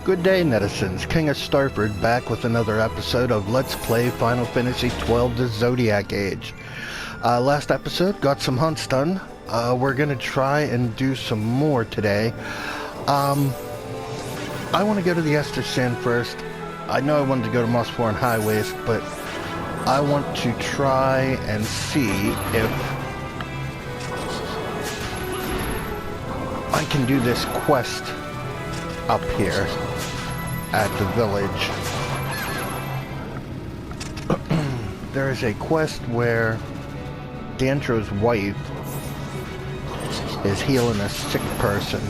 Good day, netizens. King of Starford back with another episode of Let's Play Final Fantasy XII The Zodiac Age. Last episode, got some hunts done. We're gonna try and do some more today. I want to go to the Esther Sand first. I know I wanted to go to Mossforeign Highways, but I want to try and see if I can do this quest up here at the village. There is a quest where Dantro's wife is healing a sick person.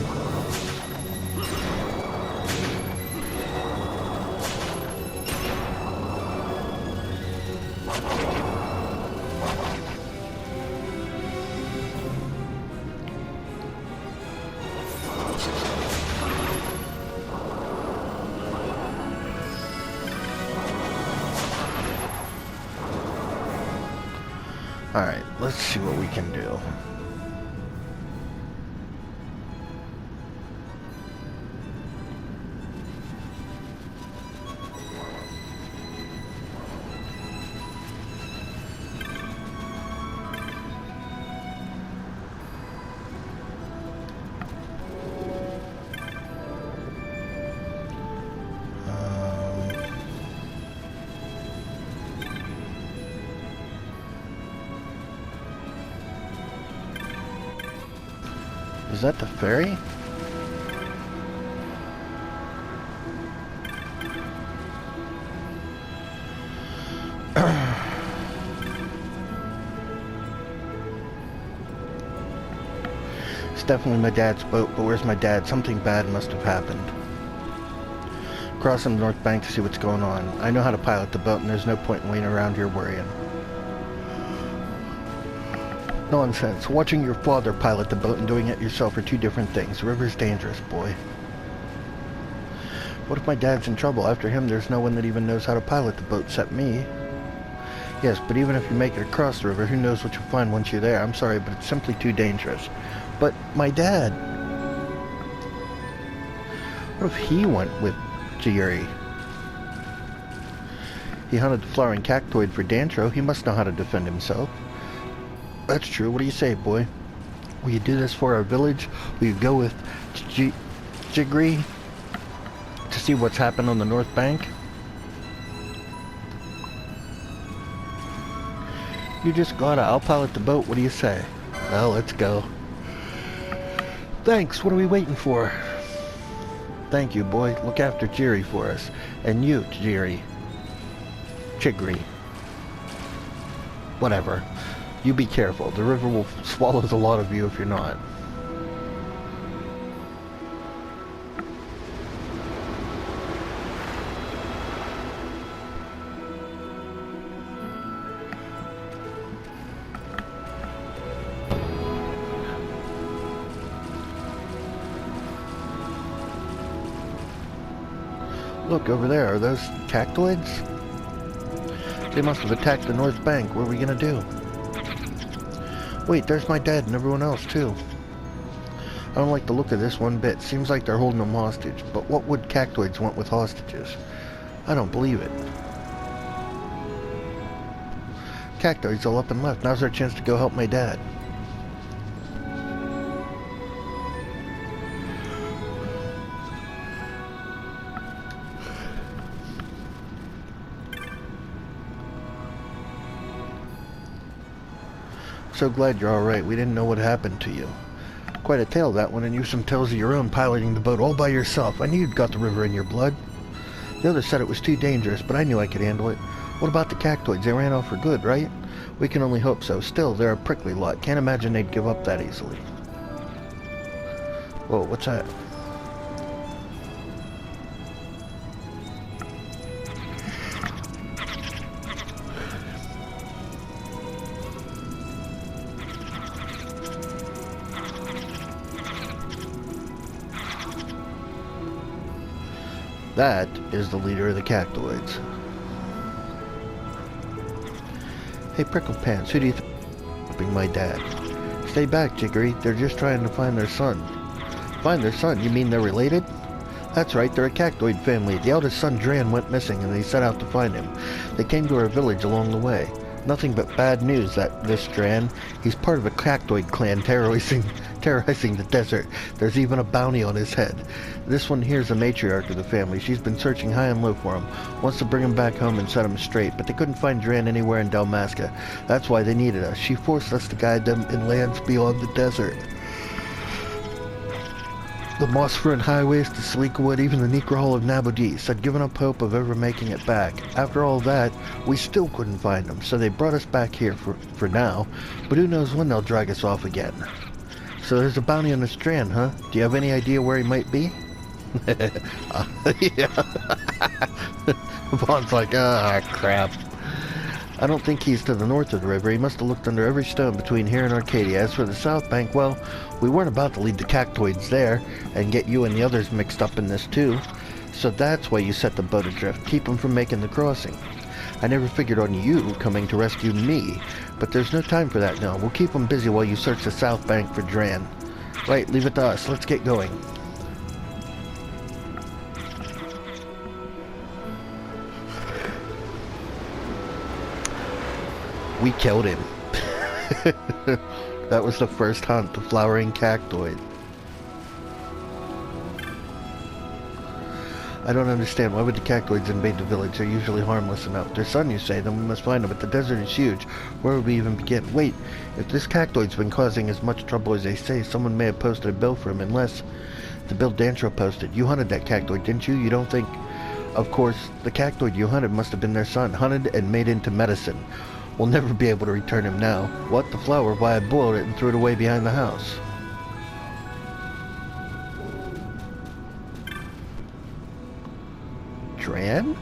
Alright, let's see what we can do. Is that the ferry? It's definitely my dad's boat, but where's my dad? Something bad must have happened. Crossing the north bank to see what's going on. I know how to pilot the boat, and there's no point in waiting around here worrying. Nonsense. Watching your father pilot the boat and doing it yourself are two different things. The river's dangerous, boy. What if my dad's in trouble? After him, there's no one that even knows how to pilot the boat except me. Yes, but even if you make it across the river, who knows what you'll find once you're there. I'm sorry, but it's simply too dangerous. But my dad... What if he went with Jiri? He hunted the flowering cactoid for Dantro. He must know how to defend himself. That's true. What do you say, boy? Will you do this for our village? Will you go with Jiri to see what's happened on the north bank? You just gotta. I'll pilot the boat. What do you say? Well, let's go. Thanks. What are we waiting for? Thank you, boy. Look after Jiri for us. And you, Jiri. Whatever. You be careful. The river will swallow the lot of you if you're not. Look, over there. Are those cactoids? They must have attacked the north bank. What are we gonna do? Wait, there's my dad and everyone else, too. I don't like the look of this one bit. Seems like they're holding them hostage. But what would cactoids want with hostages? I don't believe it. Cactoids all up and left. Now's our chance to go help my dad. So glad you're alright. We didn't know what happened to you. Quite a tale, that one, and you some tales of your own piloting the boat all by yourself. I knew you'd got the river in your blood. The others said it was too dangerous, but I knew I could handle it. What about the cactoids? They ran off for good, right? We can only hope so. Still, they're a prickly lot. Can't imagine they'd give up that easily. Whoa, what's that? That is the leader of the cactoids. Hey, Prickle Pants, who do you think is helping my dad? Stay back, Jiggery. They're just trying to find their son. Find their son? You mean they're related? That's right, they're a cactoid family. The eldest son, Dran, went missing, and they set out to find him. They came to our village along the way. Nothing but bad news, this Dran. He's part of a cactoid clan terrorizing the desert. There's even a bounty on his head. This one here's the matriarch of the family. She's been searching high and low for him. Wants to bring him back home and set him straight, but they couldn't find Dran anywhere in Dalmasca. That's why they needed us. She forced us to guide them in lands beyond the desert. The Mossfern highways to Sleekwood, even the Necrohole of Nabodis had given up hope of ever making it back. After all that, we still couldn't find them, so they brought us back here for now, but who knows when they'll drag us off again. So there's a bounty on the Strand, huh? Do you have any idea where he might be? Yeah. Vaughn's like, crap. I don't think he's to the north of the river. He must have looked under every stone between here and Arcadia. As for the south bank, well, we weren't about to lead the cactoids there and get you and the others mixed up in this too. So that's why you set the boat adrift, keep them from making the crossing. I never figured on you coming to rescue me, but there's no time for that now. We'll keep them busy while you search the south bank for Dran. Right, leave it to us. Let's get going. We killed him. That was the first hunt, the flowering cactoid. I don't understand. Why would the cactoids invade the village? They're usually harmless enough. Their son, you say, then we must find them. But the desert is huge. Where would we even begin? Wait, if this cactoid's been causing as much trouble as they say, someone may have posted a bill for him, unless the bill Dantro posted. You hunted that cactoid, didn't you? You don't think... Of course, the cactoid you hunted must have been their son, hunted and made into medicine. We'll never be able to return him now. What? The flower? Why, I boiled it and threw it away behind the house. Dran?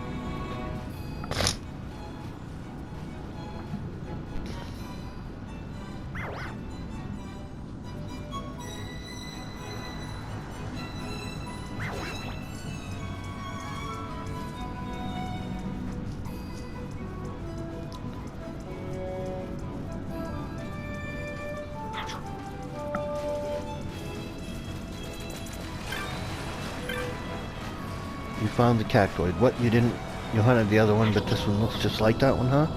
You found the cactoid. What, you didn't... You hunted the other one, but this one looks just like that one, huh?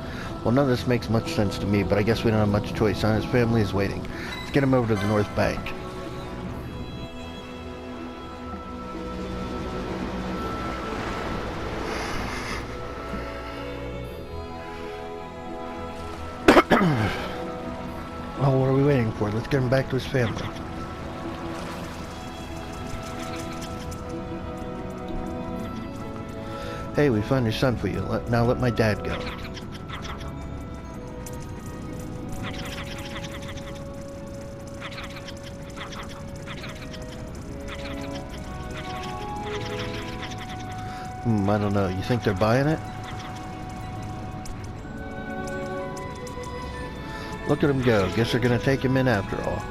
Well, none of this makes much sense to me, but I guess we don't have much choice, huh? His family is waiting. Let's get him over to the north bank. Well, what are we waiting for? Let's get him back to his family. Hey, we found your son for you. Now let my dad go. I don't know. You think they're buying it? Look at him go. Guess they're gonna take him in after all.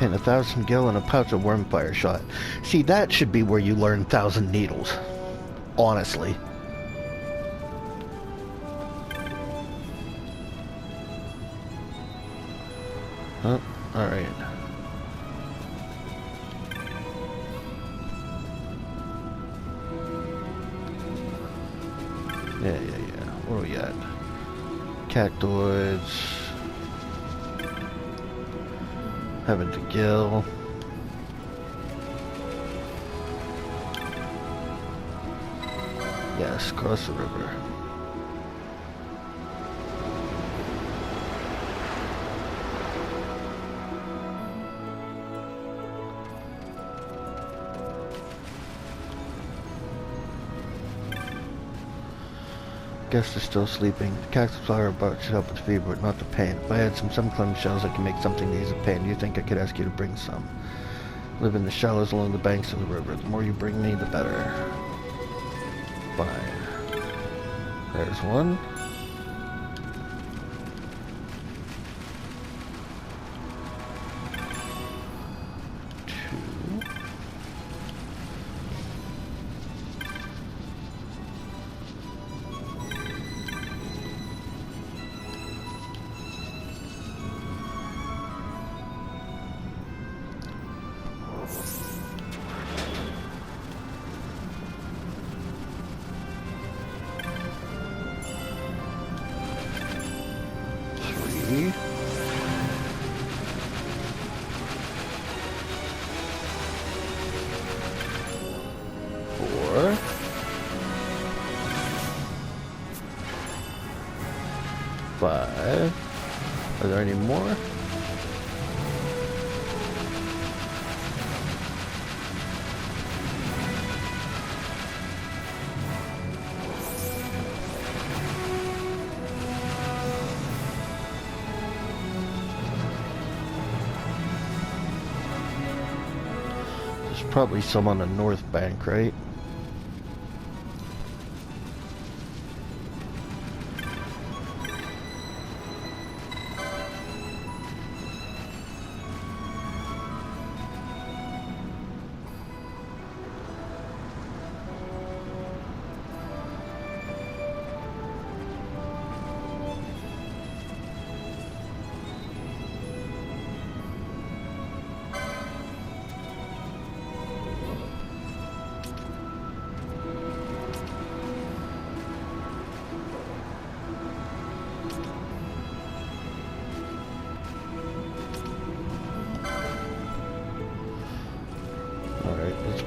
And 1,000 gil and a pouch of wormfire shot. See, that should be where you learn 1,000 needles. Honestly. Oh, alright. Yeah. What do we got? Cactoids. Heaven to Gill. Yes, cross the river. Guess they're still sleeping. The cactus flower bark should help with fever, but not the pain. If I had some sunclum shells, I could make something to ease the pain. Do you think I could ask you to bring some? Live in the shallows along the banks of the river. The more you bring me, the better. Fine. There's one. 5. Are there any more? There's probably some on the north bank, right?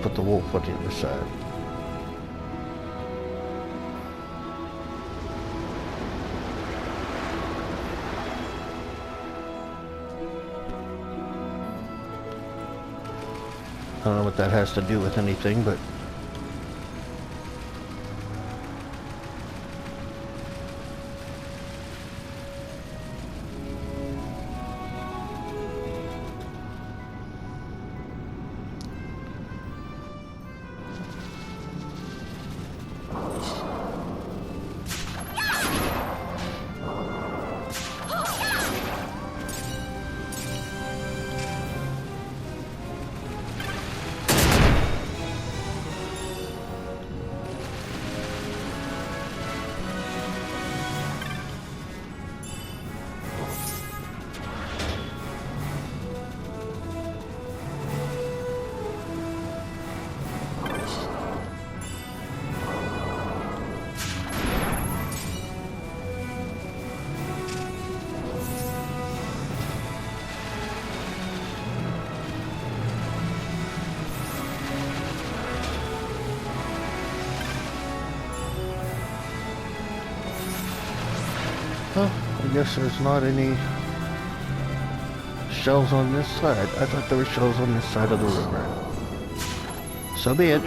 Put the wolf on the other side. I don't know what that has to do with anything, but well, I guess there's not any shells on this side. I thought there were shells on this side of the river. So be it.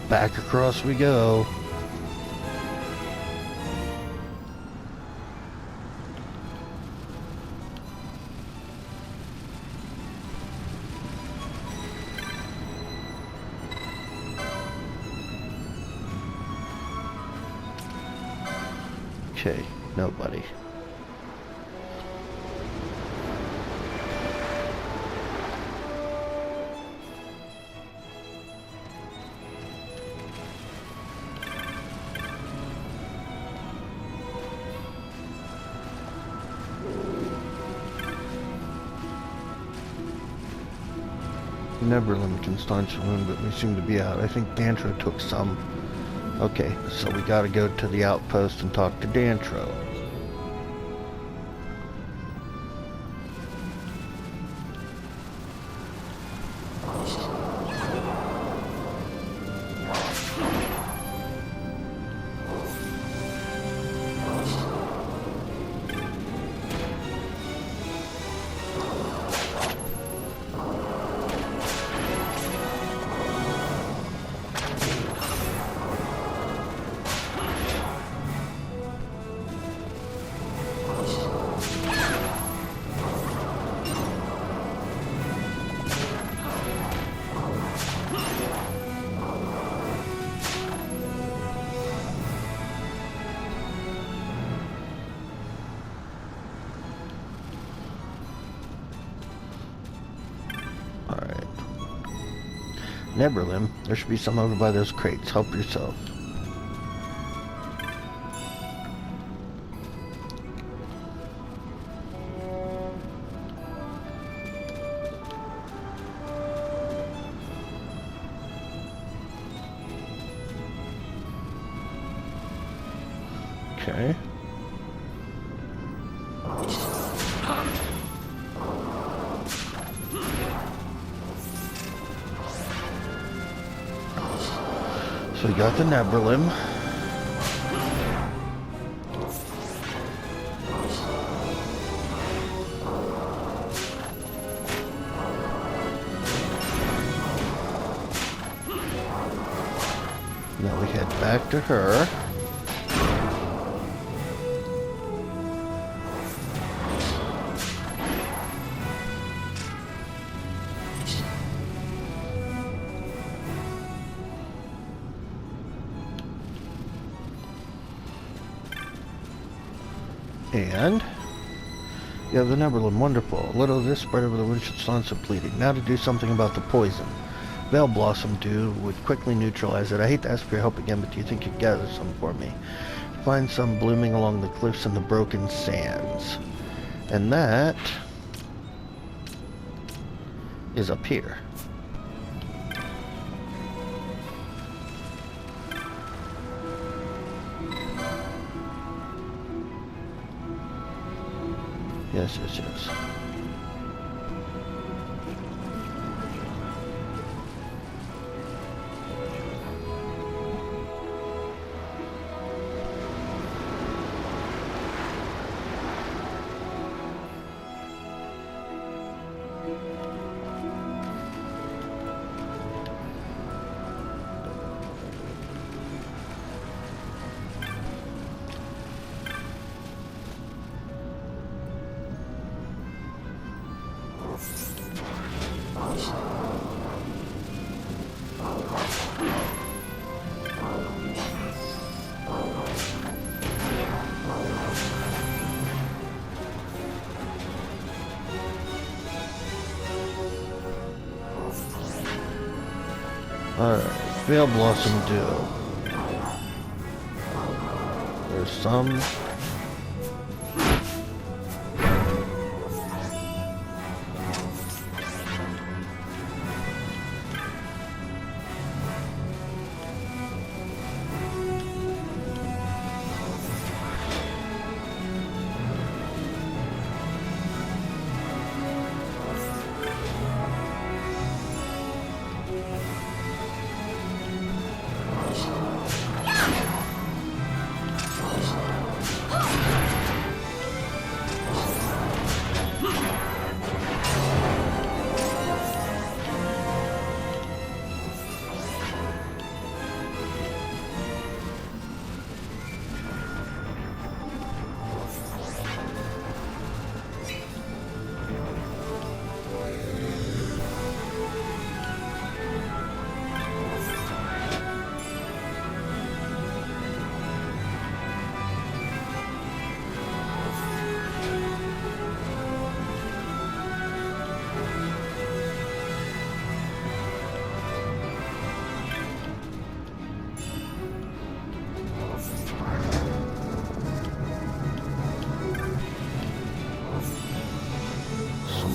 Back across we go. Okay, nobody. Nebra can staunch a wound, but we seem to be out. I think Dantro took some. Okay, so we gotta go to the outpost and talk to Dantro. Nebra, there should be some over by those crates. Help yourself. Okay. So we got the Nebra limb. Now we head back to her. And you have the Neberlin. Wonderful. A little of this spread over the wound should stop some bleeding. Now to do something about the poison. Veil Blossom Dew would quickly neutralize it. I hate to ask for your help again, but do you think you'd gather some for me? Find some blooming along the cliffs and the broken sands. And that is up here. Yes, yes, yes. Alright, Veil Blossom Dew. There's some.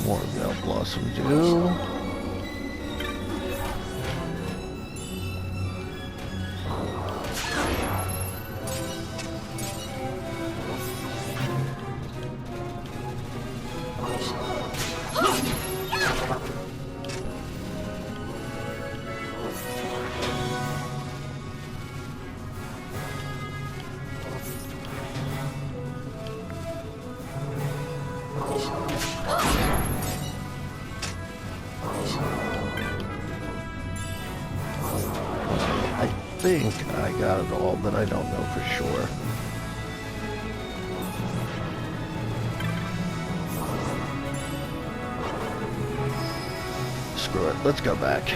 More Veil Blossom Dew. I think I got it all, but I don't know for sure. Screw it, let's go back.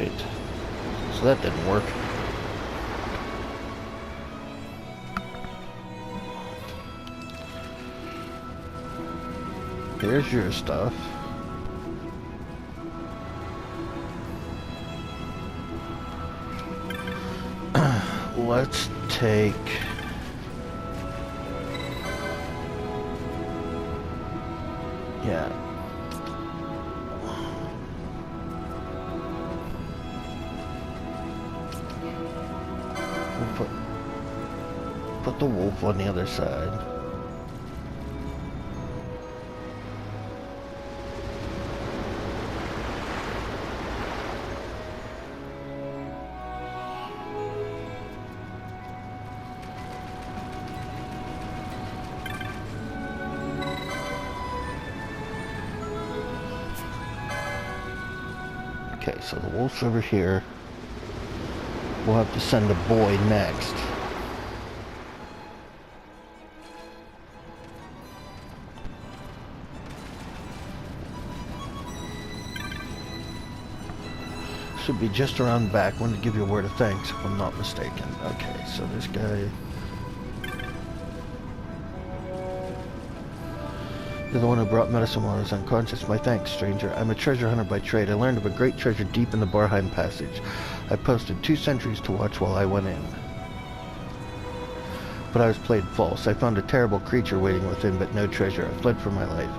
Alright. So that didn't work. Here's your stuff. Let's take... Yeah. We'll put the wolf on the other side. Okay, so the wolf's over here. We'll have to send a boy next. Should be just around back. Wanted to give you a word of thanks, if I'm not mistaken. Okay, so this guy... You're the one who brought medicine while I was unconscious. My thanks, stranger. I'm a treasure hunter by trade. I learned of a great treasure deep in the Barheim Passage. I posted 2 sentries to watch while I went in. But I was played false. I found a terrible creature waiting within, but no treasure. I fled for my life.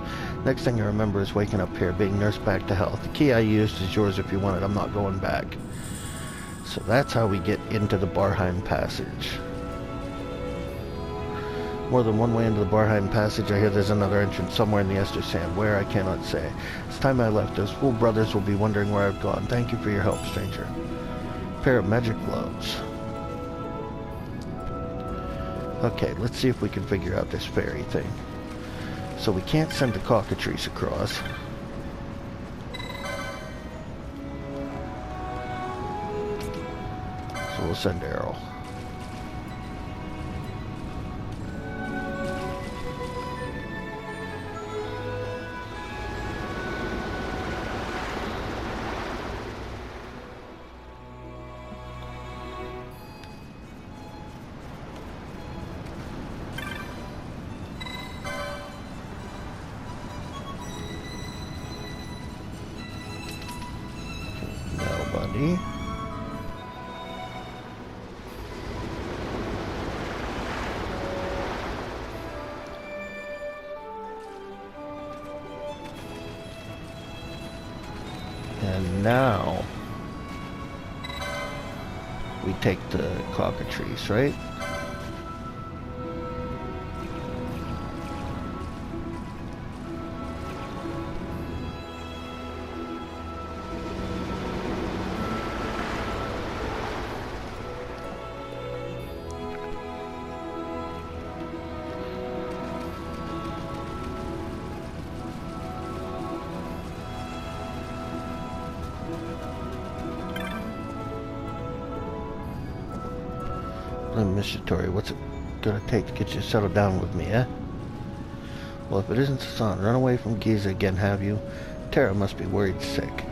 Next thing I remember is waking up here, being nursed back to health. The key I used is yours if you want it. I'm not going back. So that's how we get into the Barheim Passage. More than one way into the Barheim Passage. I hear there's another entrance somewhere in the Ester Sand. Where, I cannot say. It's time I left. Those fool brothers will be wondering where I've gone. Thank you for your help, stranger. Pair of magic gloves. Okay, let's see if we can figure out this fairy thing. So we can't send the cockatrice across. So we'll send Errol. Nobody. And now we take the cockatrice, right? Mystery. What's it gonna take to get you settled down with me, eh? Well, if it isn't Hassan, run away from Giza again, have you? Tara must be worried sick.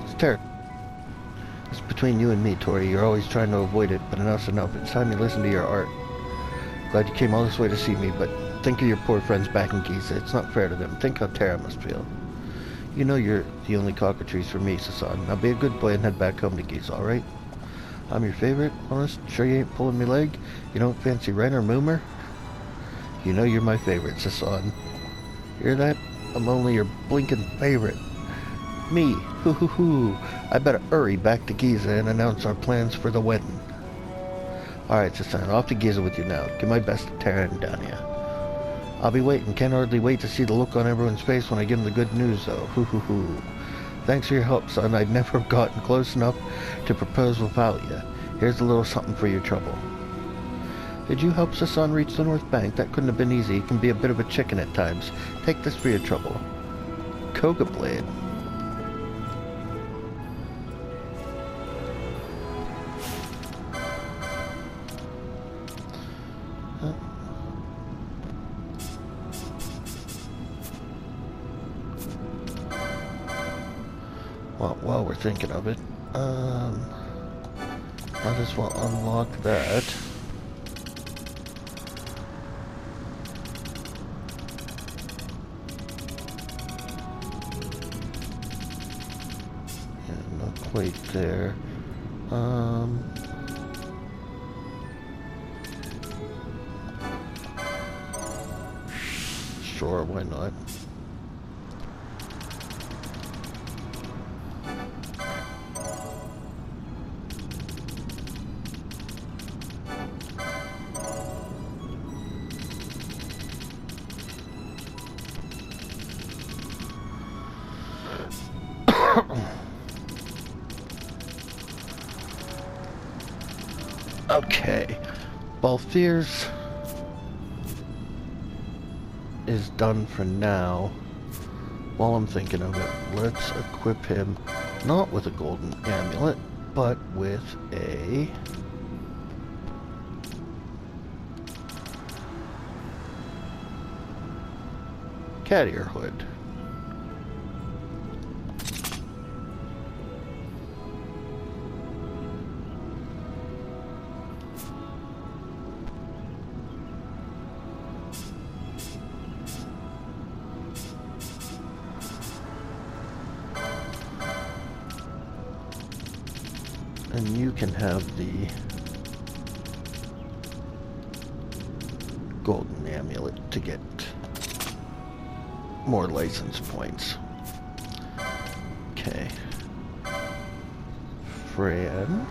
It's Tara. It's between you and me, Tori. You're always trying to avoid it, but enough's enough. It's time you listen to your art. Glad you came all this way to see me, but think of your poor friends back in Giza. It's not fair to them. Think how Tara must feel. You know you're the only cockatrice for me, Hassan. Now be a good boy and head back home to Giza, alright? I'm your favorite, honest. Sure you ain't pulling me leg? You don't fancy Ren or Moomer? You know you're my favorite, Hassan. Hear that? I'm only your blinking favorite. Me, hoo hoo hoo. I better hurry back to Giza and announce our plans for the wedding. Alright, Hassan, off to Giza with you now. Give my best to Tara and Danya. I'll be waiting. Can't hardly wait to see the look on everyone's face when I give them the good news, though. Hoo hoo hoo. Thanks for your help, son. I'd never have gotten close enough to propose without you. Here's a little something for your trouble. Did you help Hassan reach the North Bank? That couldn't have been easy. He can be a bit of a chicken at times. Take this for your trouble. Koga blade. Well, while we're thinking of it. Might as well unlock that. Yeah, not quite there. Sure, why not? Okay, Balthiers is done for now. While I'm thinking of it, let's equip him not with a golden amulet, but with a cat ear hood. And you can have the golden amulet to get more license points. Okay. Fran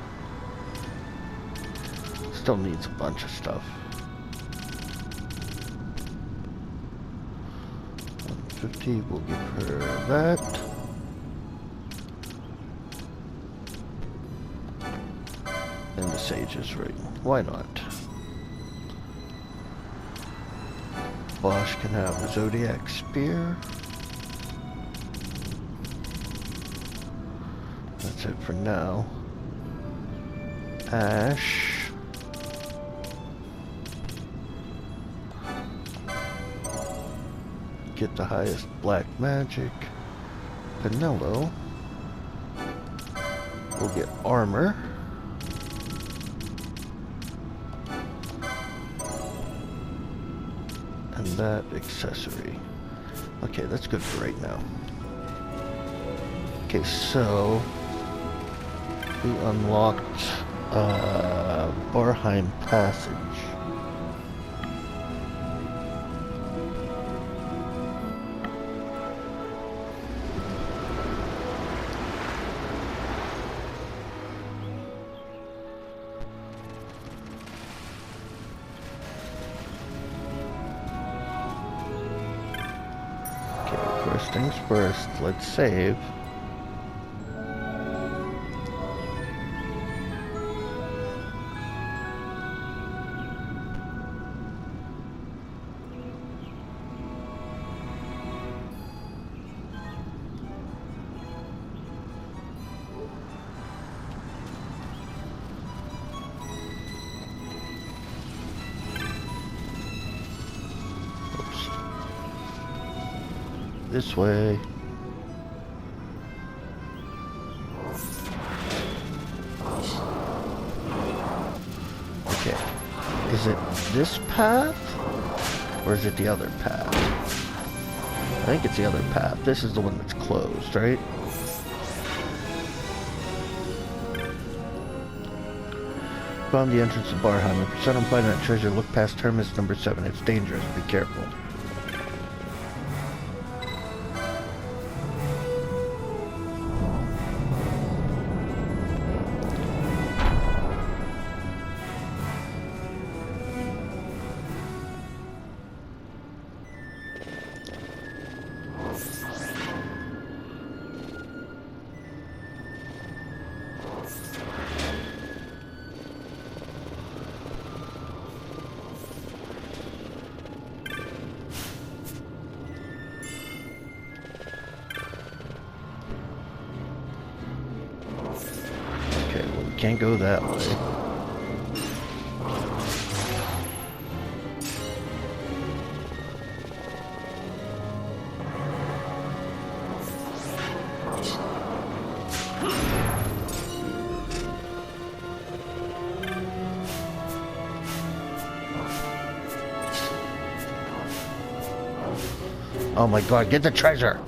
still needs a bunch of stuff. 150, we'll give her that. And the Sage's Ring. Why not? Bosch can have a Zodiac Spear. That's it for now. Ash. Get the highest black magic. Pinello will get armor. And that accessory. Okay, that's good for right now. Okay, so we unlocked Barheim Passage. First things first, let's save. This way. Okay. Is it this path? Or is it the other path? I think it's the other path. This is the one that's closed, right? Found the entrance to Barheim. If you're set on finding that treasure, look past terminus number 7. It's dangerous. Be careful. Can't go that way. Oh my god, get the treasure!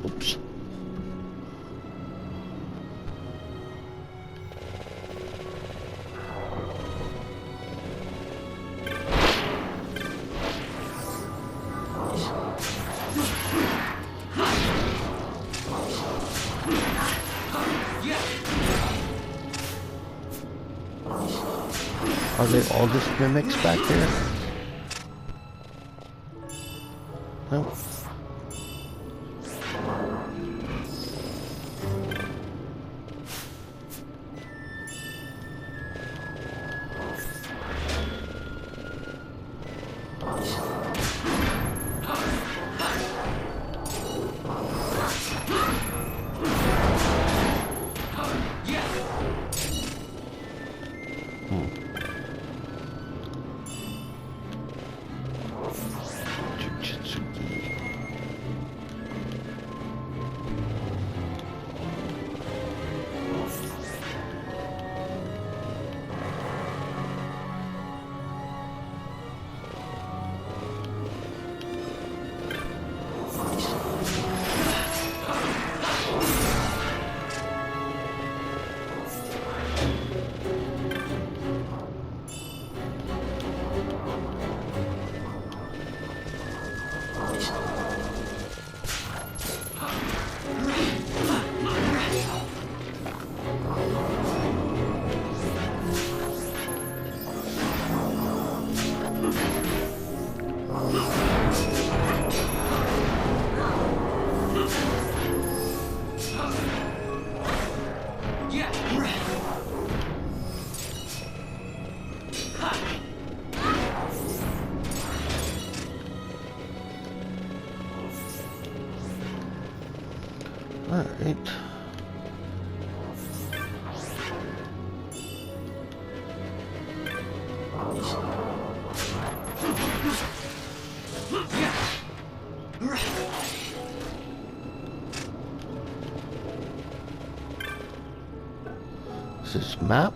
Oops. Are they all just mimics back there? No. Alright. Is this map?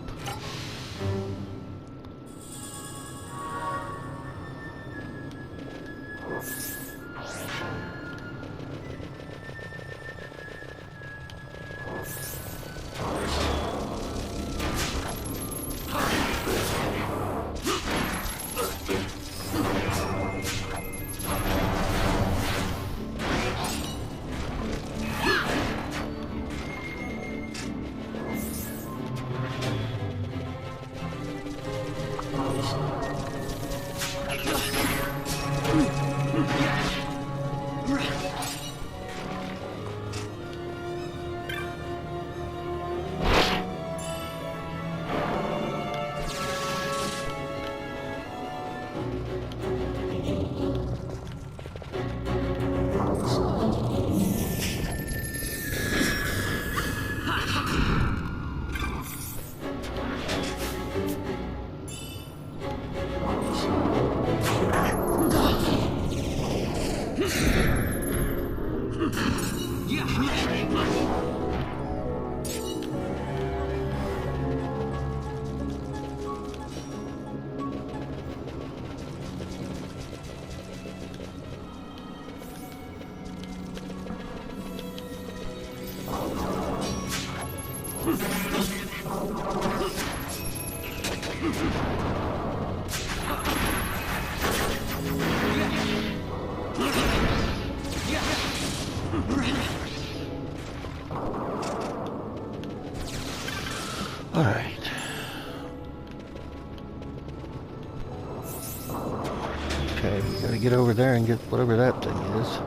Alright. Okay, we gotta get over there and get whatever that thing is.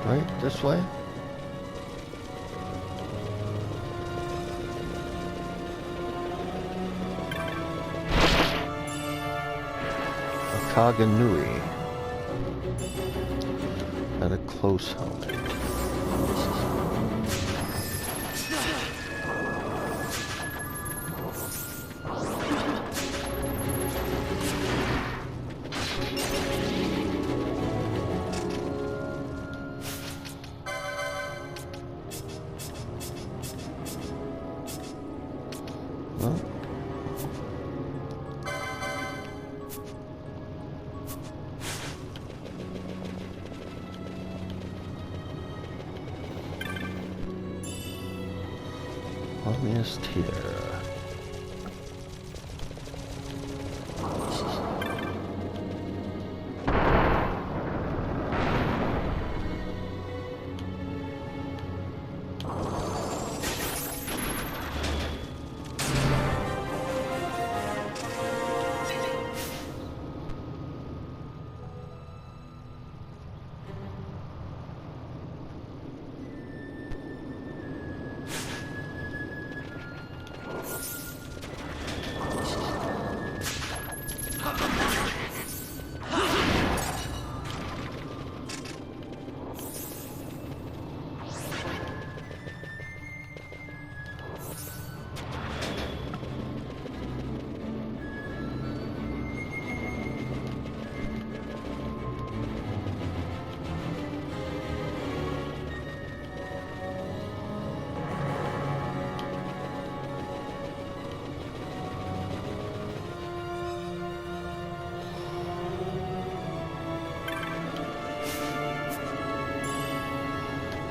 Right? This way? Kaganui. At a close helmet. Harmonious here.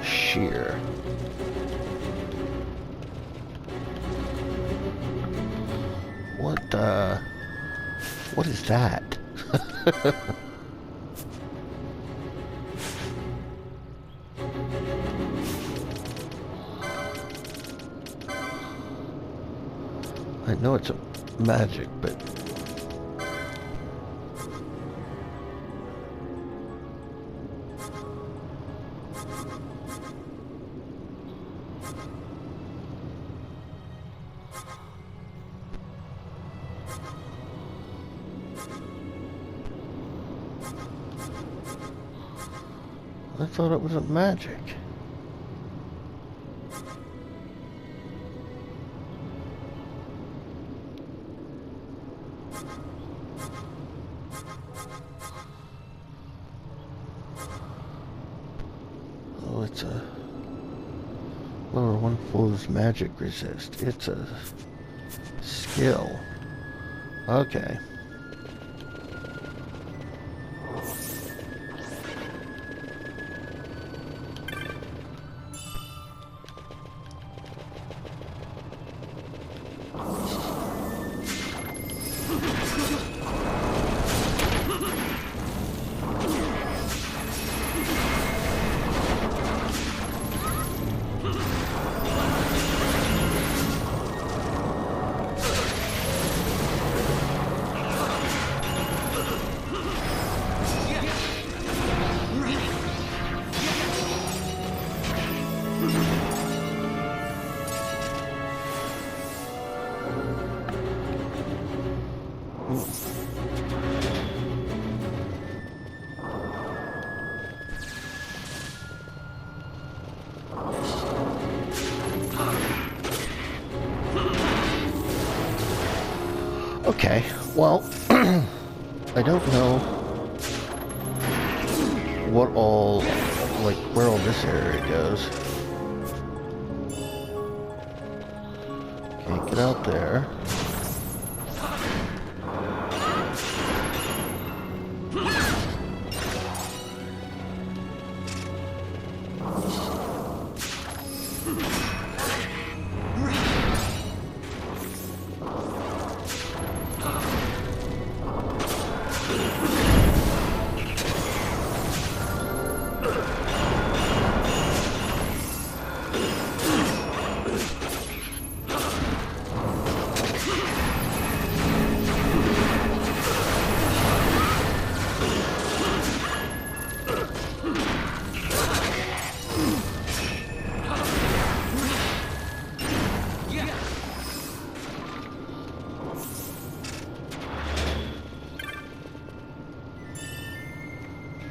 Sheer. What is that? I know it's a magic, but I thought it was a magic. Oh, it's a lower one foe's magic resist. It's a skill. Okay. Okay, well, I don't know what all, like, where all this area goes. Can't get out there.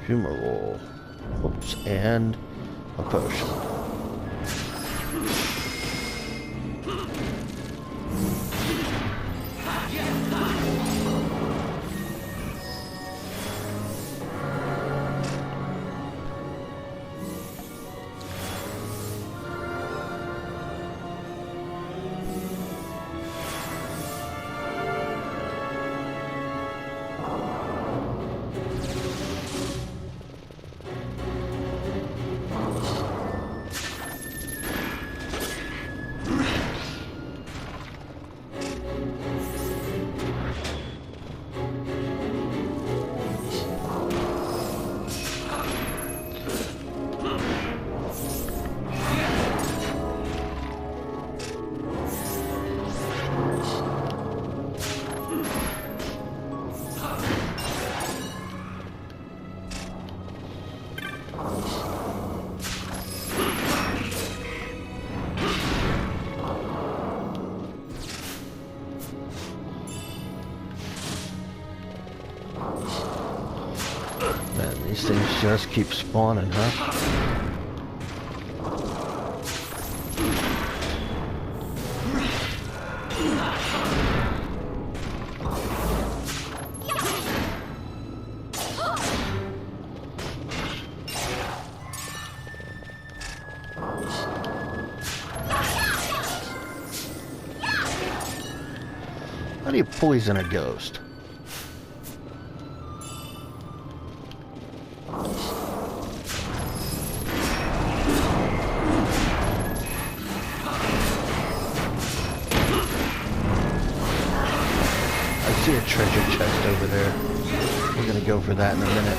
Fumarole. Oops, and a potion. Man, these things just keep spawning, huh? How do you poison a ghost? I see a treasure chest over there. We're gonna go for that in a minute.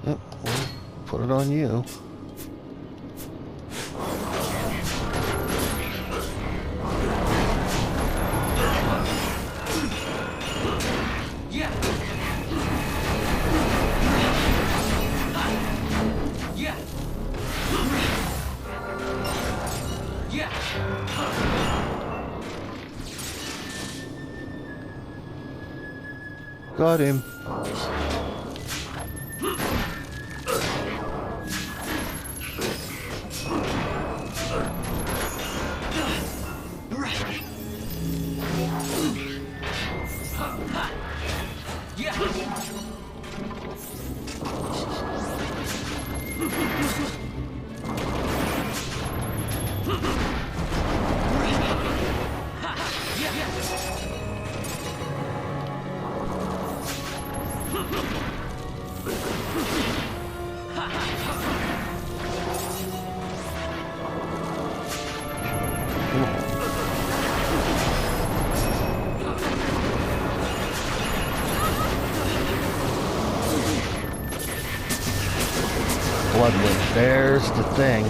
Yep, we'll put it on you. Got him. Bloodwing, there's the thing.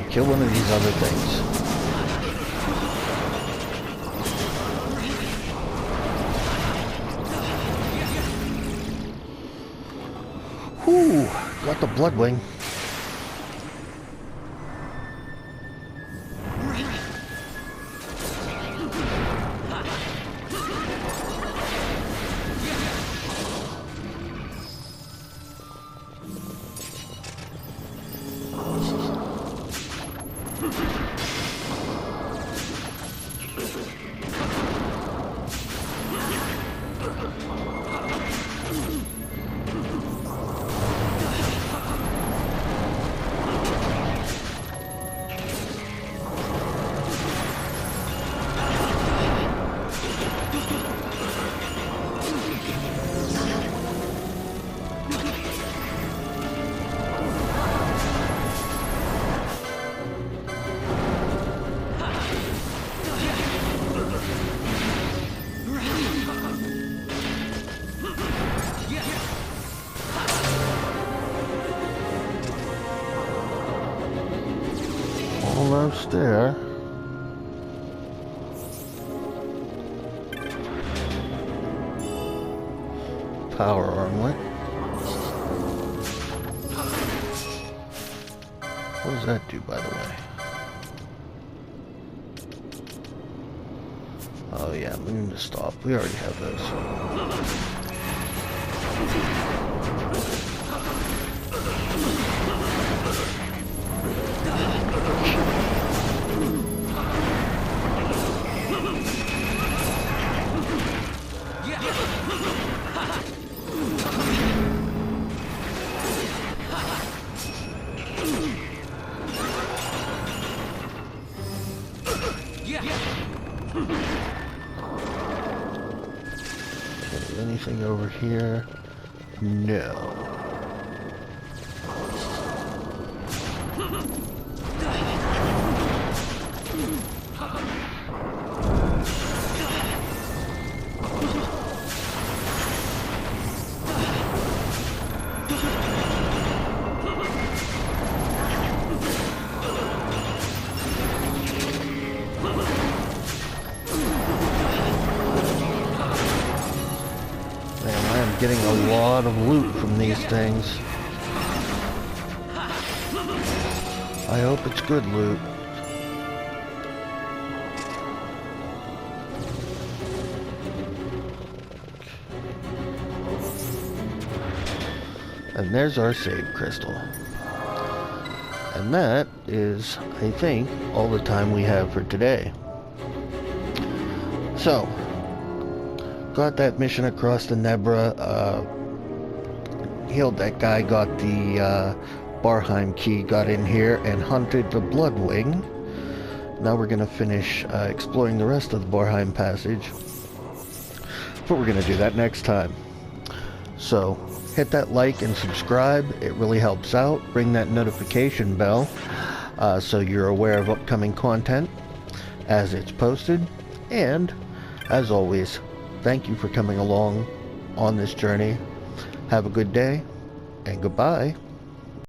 Kill one of these other things. Whew, got the Bloodwing. Almost there. Power armlet. What does that do, by the way? Oh yeah, we need to stop. We already have those. Okay, anything over here? No. Getting a lot of loot from these things. I hope it's good loot. And there's our save crystal. And that is, I think, all the time we have for today. So, got that mission across the Nebra, healed that guy, got the Barheim key, got in here and hunted the Bloodwing. Now we're going to finish exploring the rest of the Barheim Passage, but we're going to do that next time. So hit that like and subscribe, it really helps out. Ring that notification bell so you're aware of upcoming content as it's posted. And as always, thank you for coming along on this journey. Have a good day, and goodbye.